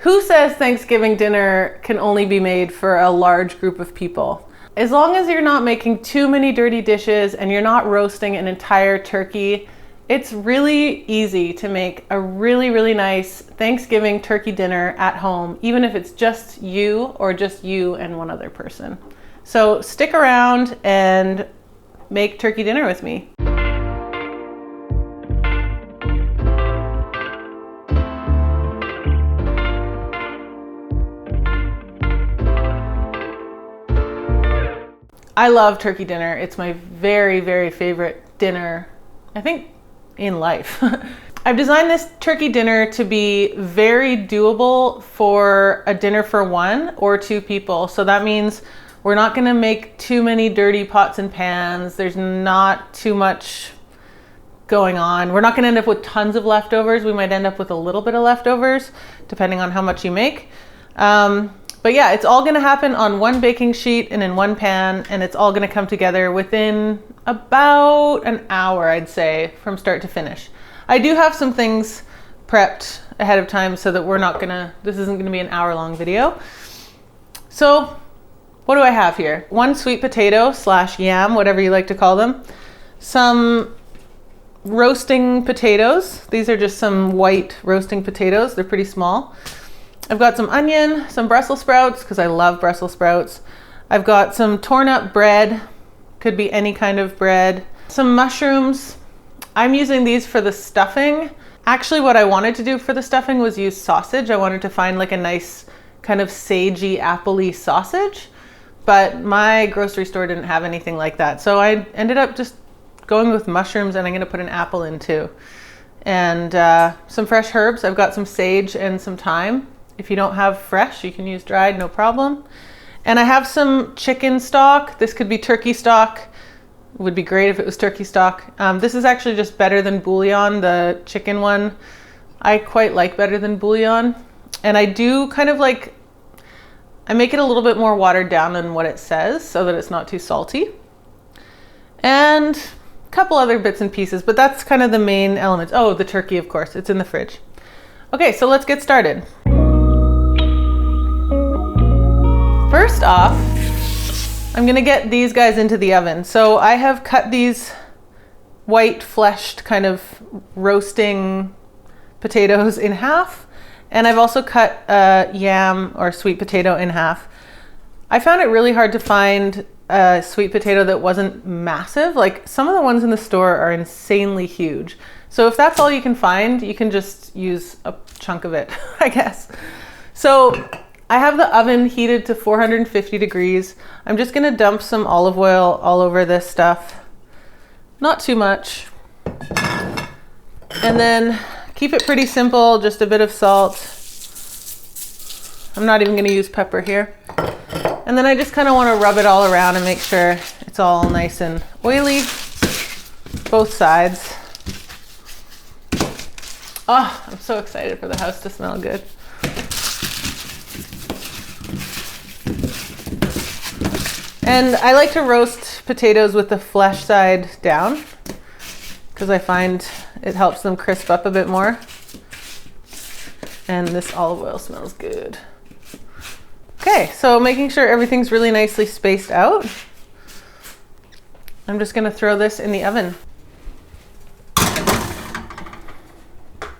Who says Thanksgiving dinner can only be made for a large group of people? As long as you're not making too many dirty dishes and you're not roasting an entire turkey, it's really easy to make a really, really nice Thanksgiving turkey dinner at home, even if it's just you or just you and one other person. So stick around and make turkey dinner with me. I love turkey dinner. It's my very, very favorite dinner, I think, in life. I've designed this turkey dinner to be very doable for a dinner for 1 or 2 people. So that means we're not gonna make too many dirty pots and pans. There's not too much going on. We're not gonna end up with tons of leftovers. We might end up with a little bit of leftovers, depending on how much you make. But yeah, it's all gonna happen on 1 baking sheet and in 1 pan, and it's all gonna come together within about an hour, I'd say, from start to finish. I do have some things prepped ahead of time so that this isn't gonna be an hour-long video. So, what do I have here? 1 sweet potato / yam, whatever you like to call them. Some roasting potatoes. These are just some white roasting potatoes. They're pretty small. I've got some onion, some Brussels sprouts, because I love Brussels sprouts. I've got some torn up bread, could be any kind of bread. Some mushrooms. I'm using these for the stuffing. Actually, what I wanted to do for the stuffing was use sausage. I wanted to find like a nice kind of sagey, appley sausage, but my grocery store didn't have anything like that. So I ended up just going with mushrooms, and I'm gonna put an apple in too. And some fresh herbs. I've got some sage and some thyme. If you don't have fresh, you can use dried, no problem. And I have some chicken stock. This could be turkey stock. It would be great if it was turkey stock. This is actually just better than bouillon, the chicken one. I quite like better than bouillon. And I do kind of like, I make it a little bit more watered down than what it says so that it's not too salty. And a couple other bits and pieces, but that's kind of the main elements. Oh, the turkey, of course, it's in the fridge. Okay, so let's get started. First off, I'm gonna get these guys into the oven. So I have cut these white fleshed kind of roasting potatoes in half, and I've also cut a yam or sweet potato in half. I found it really hard to find a sweet potato that wasn't massive. Like some of the ones in the store are insanely huge. So if that's all you can find, you can just use a chunk of it, I guess. So I have the oven heated to 450 degrees. I'm just gonna dump some olive oil all over this stuff. Not too much. And then keep it pretty simple, just a bit of salt. I'm not even gonna use pepper here. And then I just kind of wanna rub it all around and make sure it's all nice and oily, both sides. Oh, I'm so excited for the house to smell good. And I like to roast potatoes with the flesh side down because I find it helps them crisp up a bit more. And this olive oil smells good. Okay, so making sure everything's really nicely spaced out. I'm just gonna throw this in the oven.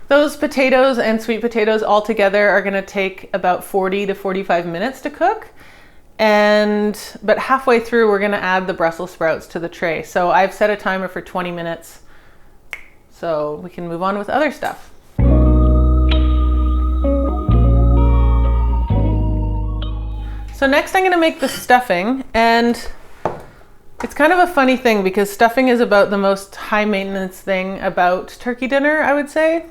Those potatoes and sweet potatoes all together are gonna take about 40 to 45 minutes to cook. But halfway through, we're gonna add the Brussels sprouts to the tray. So I've set a timer for 20 minutes so we can move on with other stuff. So next I'm gonna make the stuffing, and it's kind of a funny thing because stuffing is about the most high maintenance thing about turkey dinner, I would say.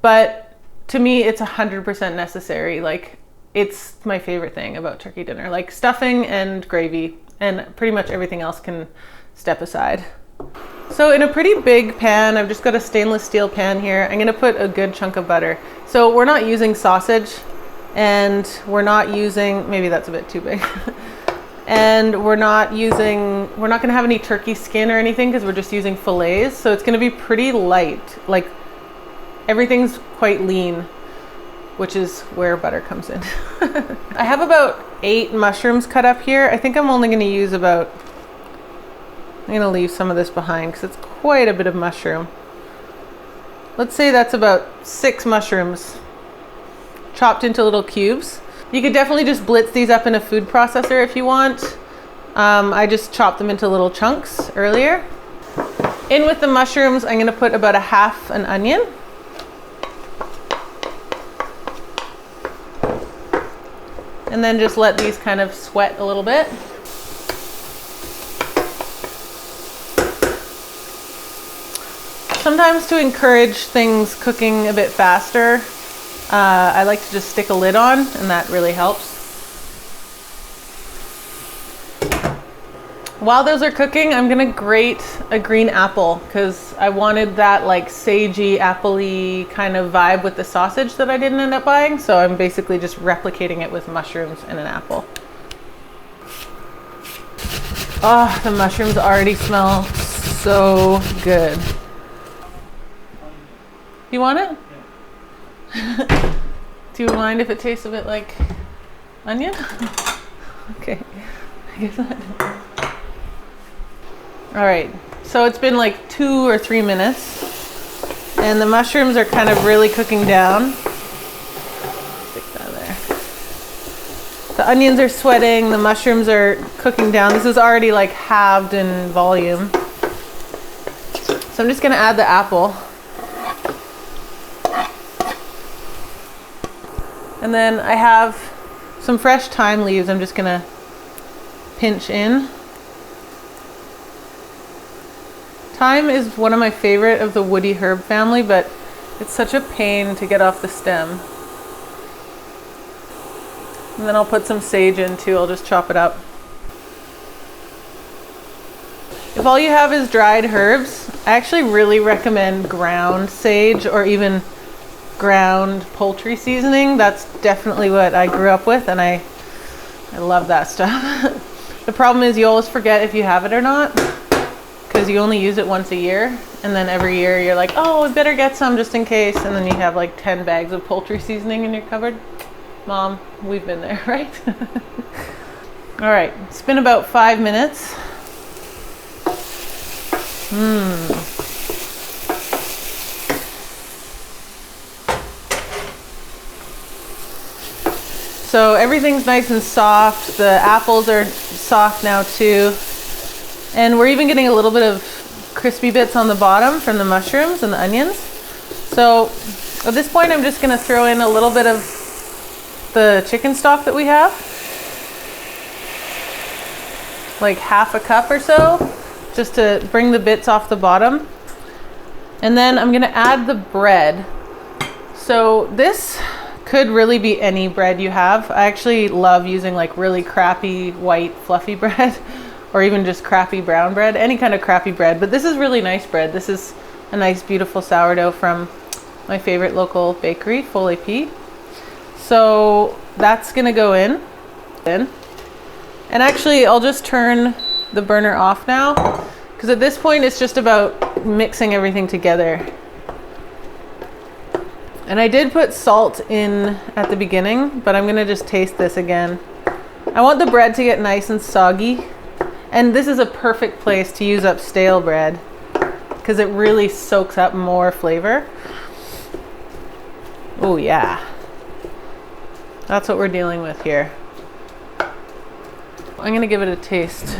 But to me, it's 100% necessary. Like, it's my favorite thing about turkey dinner, like stuffing and gravy, and pretty much everything else can step aside. So in a pretty big pan, I've just got a stainless steel pan here. I'm gonna put a good chunk of butter. So we're not using sausage, and we're not using, maybe that's a bit too big. And we're not gonna have any turkey skin or anything because we're just using fillets. So it's gonna be pretty light, like everything's quite lean. which is where butter comes in. I have about 8 mushrooms cut up here. I think I'm only going to use about, I'm going to leave some of this behind because it's quite a bit of mushroom. Let's say that's about 6 mushrooms chopped into little cubes. You could definitely just blitz these up in a food processor if you want. I just chopped them into little chunks earlier. In with the mushrooms, I'm going to put about 1/2 an onion. And then just let these kind of sweat a little bit. Sometimes to encourage things cooking a bit faster, I like to just stick a lid on, and that really helps. While those are cooking, I'm gonna grate a green apple because I wanted that like sagey, appley kind of vibe with the sausage that I didn't end up buying. So I'm basically just replicating it with mushrooms and an apple. Oh, the mushrooms already smell so good. You want it? Yeah. Do you mind if it tastes a bit like onion? Okay, I guess not. All right, so it's been like 2 or 3 minutes and the mushrooms are kind of really cooking down. Stick that there. The onions are sweating, the mushrooms are cooking down. This is already like halved in volume. So I'm just gonna add the apple. And then I have some fresh thyme leaves I'm just gonna pinch in. Thyme is one of my favorite of the woody herb family, but it's such a pain to get off the stem. And then I'll put some sage in too, I'll just chop it up. If all you have is dried herbs, I actually really recommend ground sage or even ground poultry seasoning. That's definitely what I grew up with, and I love that stuff. The problem is you always forget if you have it or not, because you only use it once a year, and then every year you're like, oh, I better get some just in case, and then you have like 10 bags of poultry seasoning in your cupboard. Mom, we've been there, right? All right, it's been about 5 minutes. So everything's nice and soft. The apples are soft now too. And we're even getting a little bit of crispy bits on the bottom from the mushrooms and the onions. So at this point, I'm just gonna throw in a little bit of the chicken stock that we have. Like 1/2 cup or so, just to bring the bits off the bottom. And then I'm gonna add the bread. So this could really be any bread you have. I actually love using like really crappy white fluffy bread or even just crappy brown bread, any kind of crappy bread. But this is really nice bread. This is a nice beautiful sourdough from my favorite local bakery, Fillets P. So that's gonna go in. And actually I'll just turn the burner off now because at this point it's just about mixing everything together. And I did put salt in at the beginning, but I'm gonna just taste this again. I want the bread to get nice and soggy. And this is a perfect place to use up stale bread because it really soaks up more flavor. Oh yeah. That's what we're dealing with here. I'm gonna give it a taste.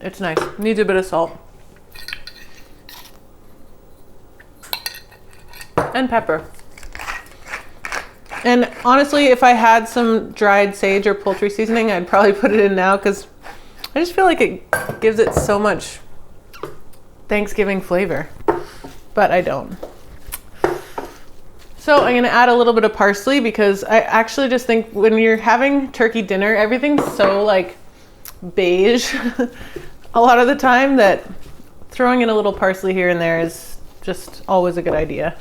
It's nice. Needs a bit of salt. And pepper. And honestly, if I had some dried sage or poultry seasoning, I'd probably put it in now because I just feel like it gives it so much Thanksgiving flavor, but I don't. So I'm gonna add a little bit of parsley because I actually just think when you're having turkey dinner, everything's so like beige a lot of the time that throwing in a little parsley here and there is just always a good idea.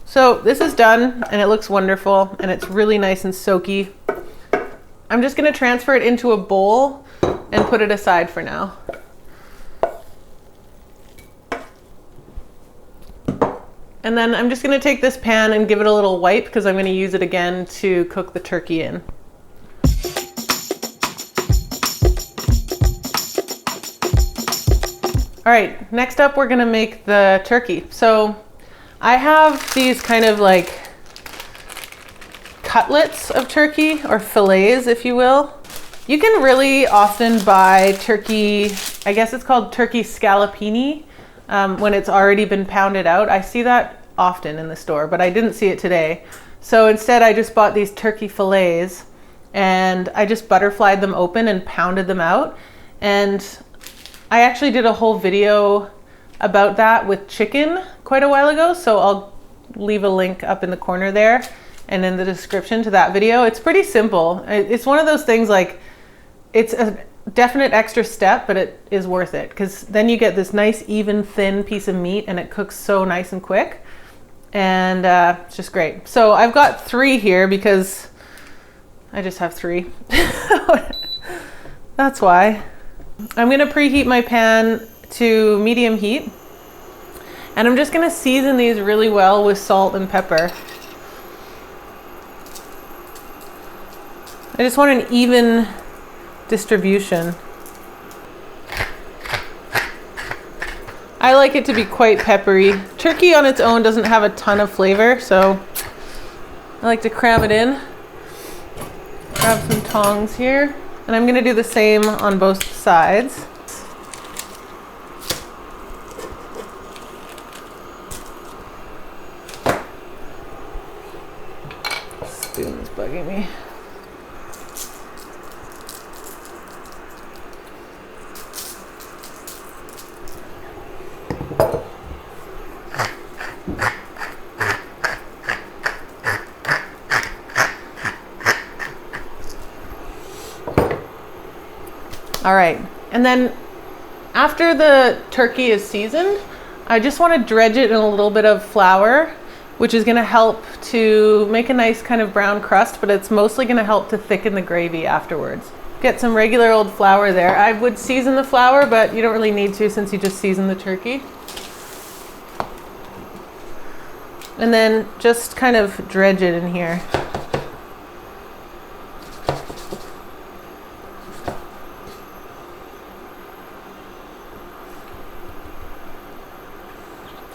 So this is done and it looks wonderful and it's really nice and soaky. I'm just gonna transfer it into a bowl and put it aside for now. And then I'm just gonna take this pan and give it a little wipe because I'm gonna use it again to cook the turkey in. All right, next up we're gonna make the turkey. So I have these kind of like cutlets of turkey, or fillets if you will. You can really often buy turkey, I guess it's called turkey scallopini, when it's already been pounded out. I see that often in the store, but I didn't see it today. So instead I just bought these turkey fillets and I just butterflied them open and pounded them out. And I actually did a whole video about that with chicken quite a while ago, so I'll leave a link up in the corner there and in the description to that video. It's pretty simple. It's one of those things, like, it's a definite extra step, but it is worth it because then you get this nice, even, thin piece of meat and it cooks so nice and quick. And it's just great. So I've got 3 here because I just have 3. That's why. I'm gonna preheat my pan to medium heat. And I'm just gonna season these really well with salt and pepper. I just want an even distribution. I like it to be quite peppery. Turkey on its own doesn't have a ton of flavor, so I like to cram it in. Grab some tongs here, and I'm gonna do the same on both sides. Spoon's bugging me. All right, and then after the turkey is seasoned, I just want to dredge it in a little bit of flour, which is going to help to make a nice kind of brown crust, but it's mostly going to help to thicken the gravy afterwards. Get some regular old flour there. I would season the flour, but you don't really need to since you just seasoned the turkey. And then just kind of dredge it in here.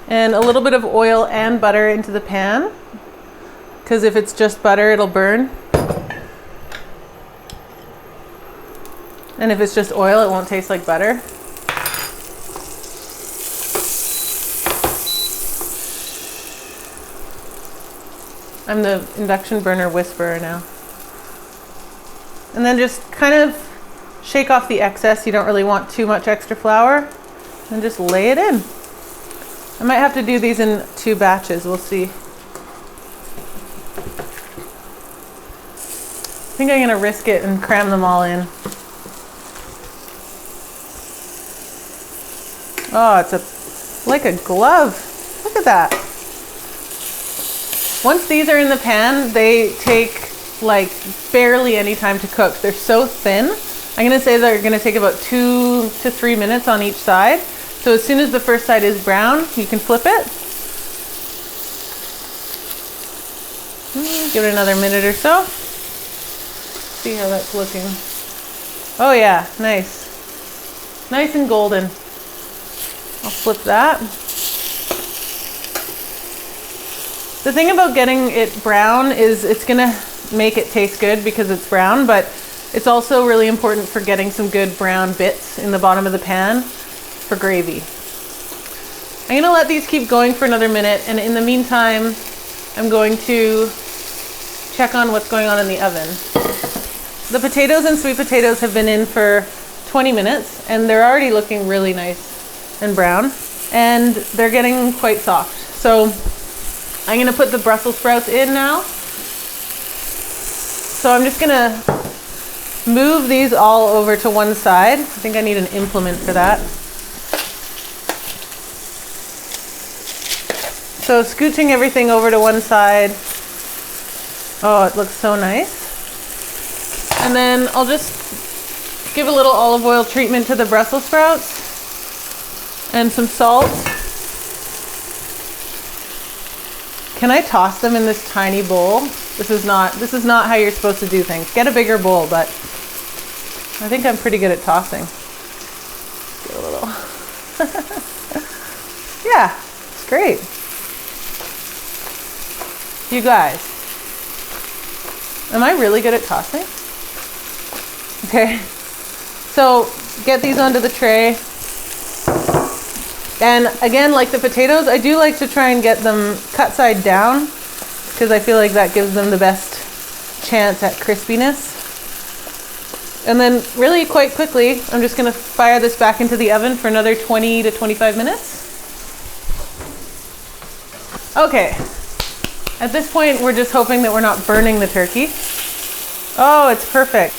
And a little bit of oil and butter into the pan, because if it's just butter, it'll burn. And if it's just oil, it won't taste like butter. I'm the induction burner whisperer now. And then just kind of shake off the excess. You don't really want too much extra flour. And just lay it in. I might have to do these in 2 batches, we'll see. I think I'm gonna risk it and cram them all in. Oh, it's like a glove. Look at that. Once these are in the pan, they take like barely any time to cook. They're so thin. I'm gonna say they're gonna take about 2 to 3 minutes on each side. So as soon as the first side is brown, you can flip it. Give it another minute or so. See how that's looking. Oh yeah, nice. Nice and golden. I'll flip that. The thing about getting it brown is it's gonna make it taste good because it's brown, but it's also really important for getting some good brown bits in the bottom of the pan for gravy. I'm gonna let these keep going for another minute, and in the meantime, I'm going to check on what's going on in the oven. The potatoes and sweet potatoes have been in for 20 minutes, and they're already looking really nice and brown, and they're getting quite soft. So I'm gonna put the Brussels sprouts in now. So I'm just gonna move these all over to one side. I think I need an implement for that. So scooching everything over to one side. Oh, it looks so nice. And then I'll just give a little olive oil treatment to the Brussels sprouts and some salt. Can I toss them in this tiny bowl? This is not how you're supposed to do things. Get a bigger bowl, but I think I'm pretty good at tossing. Get a little. Yeah, it's great. You guys, am I really good at tossing? Okay, so get these onto the tray. And again, like the potatoes, I do like to try and get them cut side down because I feel like that gives them the best chance at crispiness. And then really quite quickly, I'm just gonna fire this back into the oven for another 20 to 25 minutes. Okay, at this point, we're just hoping that we're not burning the turkey. Oh, it's perfect.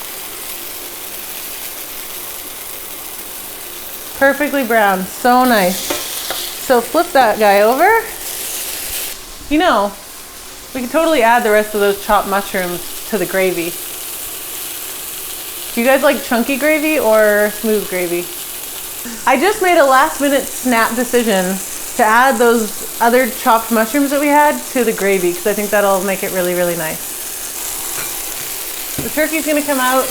Perfectly brown, so nice. So flip that guy over. You know, we could totally add the rest of those chopped mushrooms to the gravy. Do you guys like chunky gravy or smooth gravy? I just made a last minute snap decision to add those other chopped mushrooms that we had to the gravy because I think that'll make it really, really nice. The turkey's gonna come out.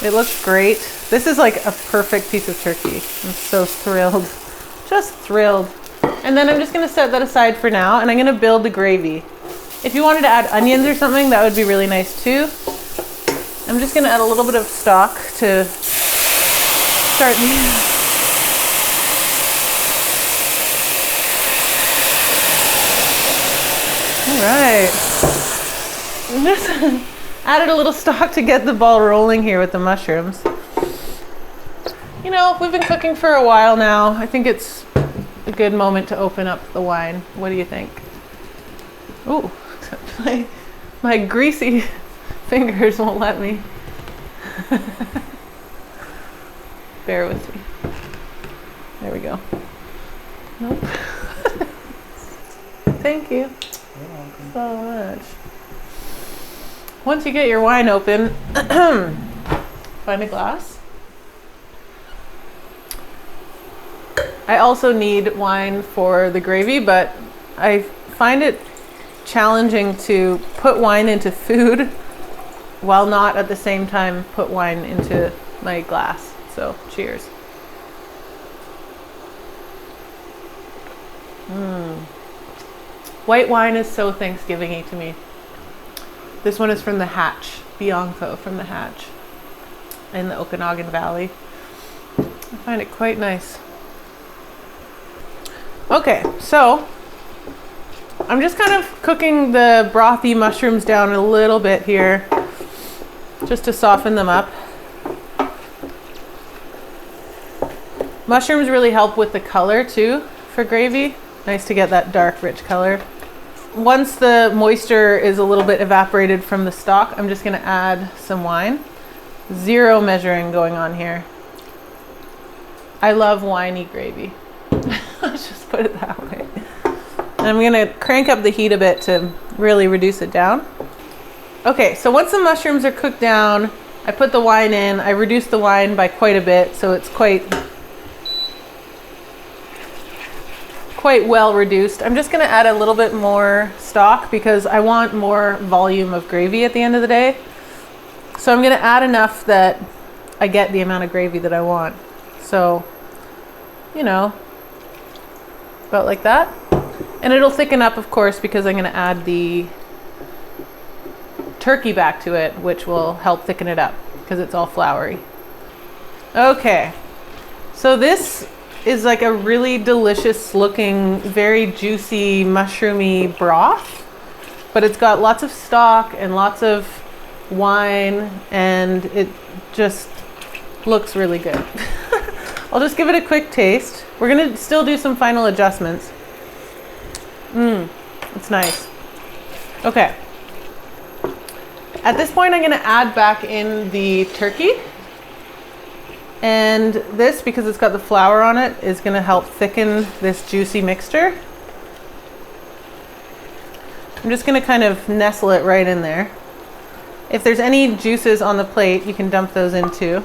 It looks great. This is like a perfect piece of turkey. I'm so thrilled, just thrilled. And then I'm just gonna set that aside for now and I'm gonna build the gravy. If you wanted to add onions or something, that would be really nice too. I'm just gonna add a little bit of stock to start the... All right. Just added a little stock to get the ball rolling here with the mushrooms. You know, we've been cooking for a while now. I think it's a good moment to open up the wine. What do you think? Ooh, my greasy fingers won't let me. Bear with me. There we go. Nope. Thank you so much. Once you get your wine open, find a glass. I also need wine for the gravy, but I find it challenging to put wine into food while not at the same time put wine into my glass. So cheers. White wine is so Thanksgiving-y to me. This one is from the Hatch, Bianco from the Hatch in the Okanagan Valley. I find it quite nice. Okay, so I'm just kind of cooking the brothy mushrooms down a little bit here just to soften them up. Mushrooms really help with the color too for gravy. Nice to get that dark, rich color. Once the moisture is a little bit evaporated from the stock, I'm just gonna add some wine. Zero measuring going on here. I love winey gravy. Let's just put it that way. And I'm gonna crank up the heat a bit to really reduce it down. Okay, so once the mushrooms are cooked down, I put the wine in. I reduced the wine by quite a bit, so it's quite well reduced. I'm just gonna add a little bit more stock because I want more volume of gravy at the end of the day. So I'm gonna add enough that I get the amount of gravy that I want. So, you know, about like that. And it'll thicken up, of course, because I'm gonna add the turkey back to it, which will help thicken it up because it's all floury. Okay, so this is like a really delicious looking, very juicy, mushroomy broth, but it's got lots of stock and lots of wine and it just looks really good. I'll just give it a quick taste. We're gonna still do some final adjustments. It's nice. Okay. At this point, I'm gonna add back in the turkey. And this, because it's got the flour on it, is gonna help thicken this juicy mixture. I'm just gonna kind of nestle it right in there. If there's any juices on the plate, you can dump those in too.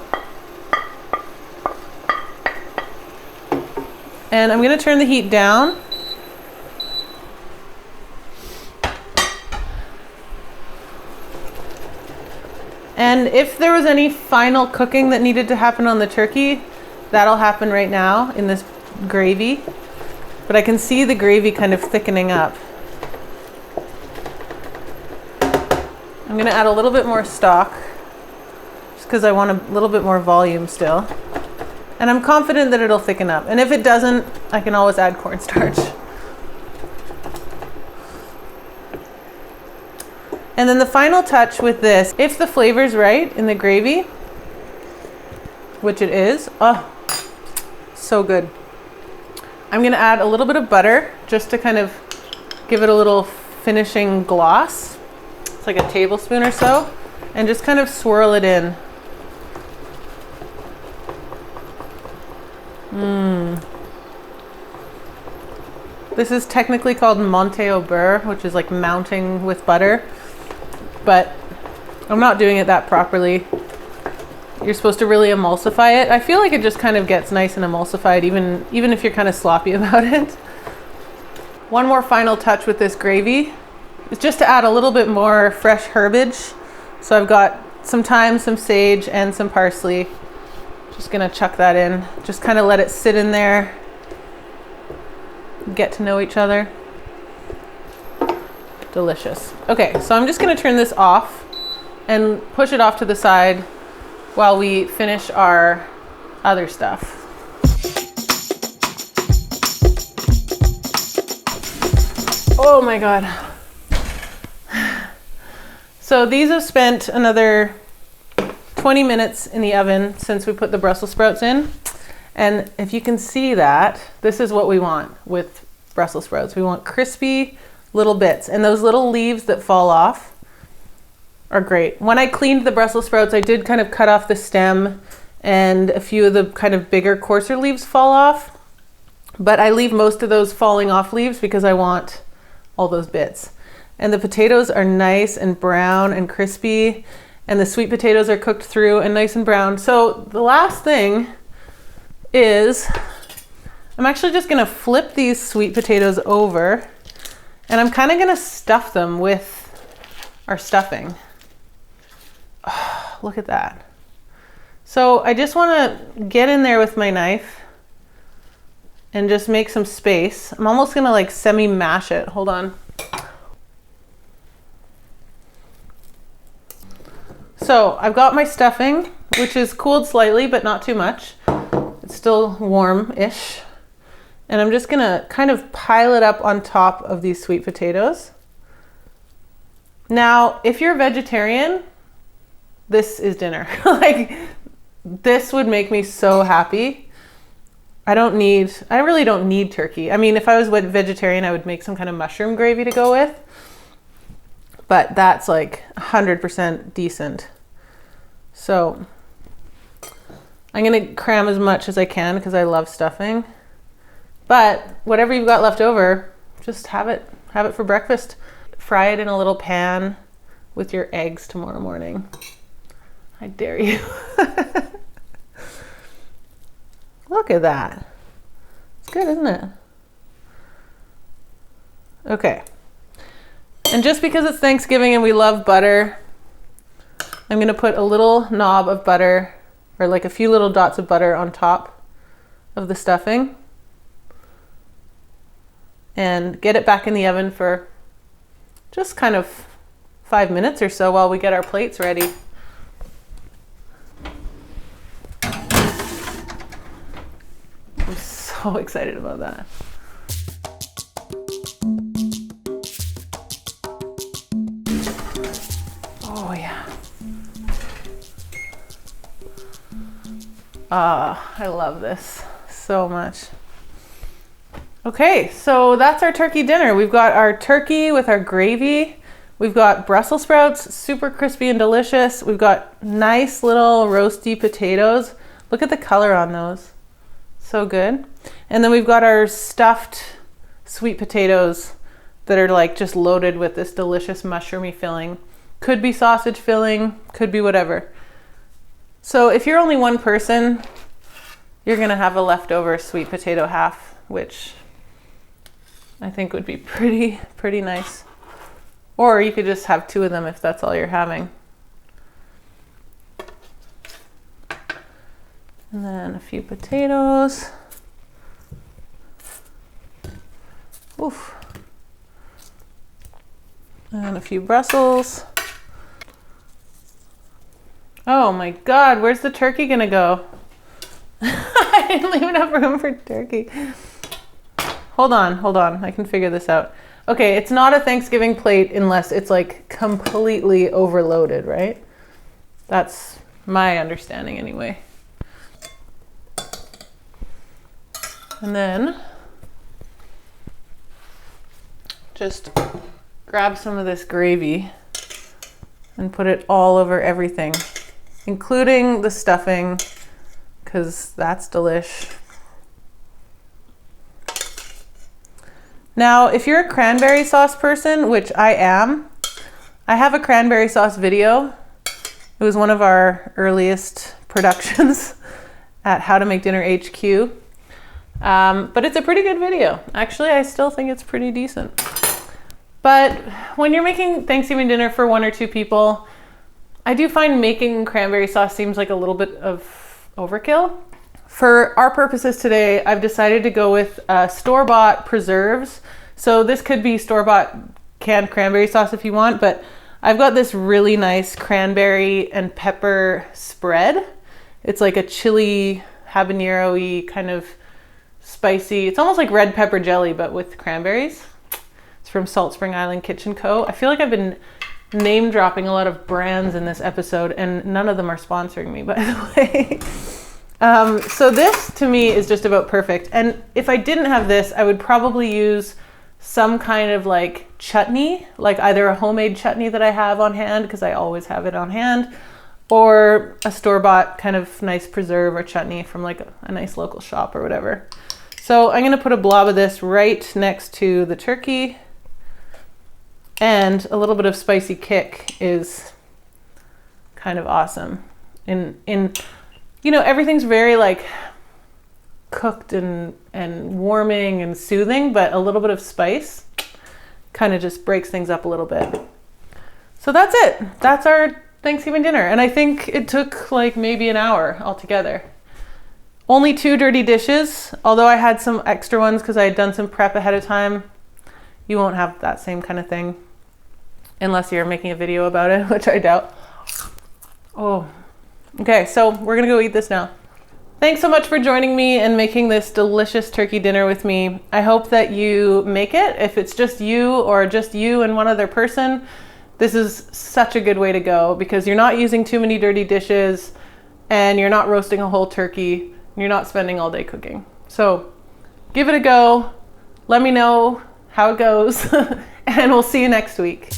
And I'm gonna turn the heat down And if there was any final cooking that needed to happen on the turkey, that'll happen right now in this gravy. But I can see the gravy kind of thickening up. I'm gonna add a little bit more stock just because I want a little bit more volume still. And I'm confident that it'll thicken up. And if it doesn't, I can always add cornstarch. And then the final touch with this, if the flavor's right in the gravy, which it is, oh, so good. I'm gonna add a little bit of butter just to kind of give it a little finishing gloss. It's like a tablespoon or so, and just kind of swirl it in. This is technically called monte au beurre, which is like mounting with butter, but I'm not doing it that properly. You're supposed to really emulsify it. I feel like it just kind of gets nice and emulsified even if you're kind of sloppy about it. One more final touch with this gravy is just to add a little bit more fresh herbage. So I've got some thyme, some sage, and some parsley. Just gonna chuck that in. Just kind of let it sit in there. Get to know each other. Delicious. Okay, so I'm just gonna turn this off and push it off to the side while we finish our other stuff. Oh my God. So these have spent another 20 minutes in the oven since we put the Brussels sprouts in. And if you can see that, this is what we want with Brussels sprouts. We want crispy little bits, and those little leaves that fall off are great. When I cleaned the Brussels sprouts, I did kind of cut off the stem, and a few of the kind of bigger, coarser leaves fall off. But I leave most of those falling off leaves because I want all those bits. And the potatoes are nice and brown and crispy, and the sweet potatoes are cooked through and nice and brown. So the last thing is I'm actually just gonna flip these sweet potatoes over, and I'm kind of gonna stuff them with our stuffing. Oh, look at that. So I just wanna get in there with my knife and just make some space. I'm almost gonna like semi-mash it. Hold on. So I've got my stuffing, which is cooled slightly, but not too much. It's still warm-ish. And I'm just gonna kind of pile it up on top of these sweet potatoes. Now, if you're a vegetarian, this is dinner. Like, this would make me so happy. I really don't need turkey. I mean, if I was vegetarian, I would make some kind of mushroom gravy to go with. But that's like 100% decent. So I'm gonna cram as much as I can because I love stuffing. But whatever you've got left over, just have it for breakfast. Fry it in a little pan with your eggs tomorrow morning. I dare you. Look at that. It's good, isn't it? Okay. And just because it's Thanksgiving and we love butter, I'm gonna put a little knob of butter, or like a few little dots of butter on top of the stuffing, and get it back in the oven for just kind of 5 minutes or so while we get our plates ready. I'm so excited about that. Oh yeah. I love this so much. Okay, so that's our turkey dinner. We've got our turkey with our gravy. We've got Brussels sprouts, super crispy and delicious. We've got nice little roasty potatoes. Look at the color on those. So good. And then we've got our stuffed sweet potatoes that are like just loaded with this delicious mushroomy filling. Could be sausage filling, could be whatever. So if you're only one person, you're gonna have a leftover sweet potato half, which I think would be pretty nice. Or you could just have two of them if that's all you're having. And then a few potatoes. Oof. And a few Brussels. Oh my God, where's the turkey gonna go? I didn't leave enough room for turkey. Hold on, I can figure this out. Okay, it's not a Thanksgiving plate unless it's like completely overloaded, right? That's my understanding anyway. And then just grab some of this gravy and put it all over everything, including the stuffing, because that's delish. Now, if you're a cranberry sauce person, which I am, I have a cranberry sauce video. It was one of our earliest productions at How to Make Dinner HQ. But it's a pretty good video. Actually, I still think it's pretty decent. But when you're making Thanksgiving dinner for 1 or 2 people, I do find making cranberry sauce seems like a little bit of overkill. For our purposes today, I've decided to go with store-bought preserves. So this could be store-bought canned cranberry sauce if you want, but I've got this really nice cranberry and pepper spread. It's like a chili habanero-y kind of spicy. It's almost like red pepper jelly, but with cranberries. It's from Salt Spring Island Kitchen Co. I feel like I've been name dropping a lot of brands in this episode, and none of them are sponsoring me, by the way. So this to me is just about perfect. And if I didn't have this, I would probably use some kind of like chutney, like either a homemade chutney that I have on hand, because I always have it on hand, or a store-bought kind of nice preserve or chutney from like a nice local shop or whatever. So I'm gonna put a blob of this right next to the turkey, and a little bit of spicy kick is kind of awesome. You know, everything's very like cooked and warming and soothing, but a little bit of spice kind of just breaks things up a little bit. So that's it. That's our Thanksgiving dinner. And I think it took like maybe an hour altogether. Only 2 dirty dishes, although I had some extra ones because I had done some prep ahead of time. You won't have that same kind of thing unless you're making a video about it, which I doubt. Oh. Okay, so we're gonna go eat this now. Thanks so much for joining me and making this delicious turkey dinner with me. I hope that you make it. If it's just you or just you and one other person, this is such a good way to go because you're not using too many dirty dishes and you're not roasting a whole turkey. You're not spending all day cooking. So give it a go. Let me know how it goes and we'll see you next week.